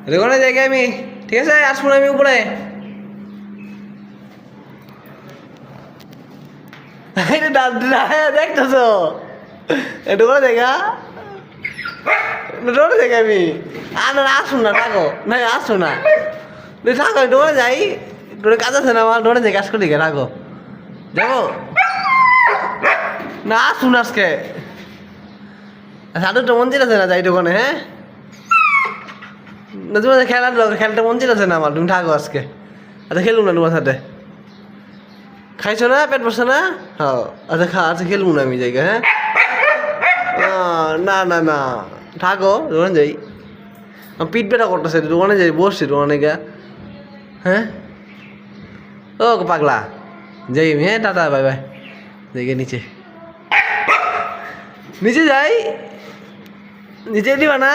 দোকানে যাই আমি, ঠিক আছে? আসবো না আমি উপরে। দেখতেছো দোকানে দেখা দোকানে যাই আমি। না আসুন না, থাকো না, আসো না, থাকো, দোকানে যাই। তোর কাজ আছে না আমার? দোকানে যাই, কাজ করি, রাখো, যাবো না, আসুন আজকে। সাধু তো মন্দির আছে না, যাই দোকানে। হ্যাঁ, না তোমার খেলার লোক, খেলতে মন্দির আছে না আমার, তুমি থাকো আজকে। আচ্ছা খেলুন না তোমার সাথে, খাইছো না, পেট বসছে না? হ্যাঁ, আচ্ছা আচ্ছা খেলবো না আমি জায়গা। হ্যাঁ, না না না, থাকো, দোকানে যাই। পিঠ ব্যথা করতেছে, দোকানে যাই, বসছি দোকানে গা। হ্যাঁ, ও পাগলা, যাই আমি। হ্যাঁ, টাটা, বাই বাই। যাই নিচে, নিচে যাই, নিচে দিবা না?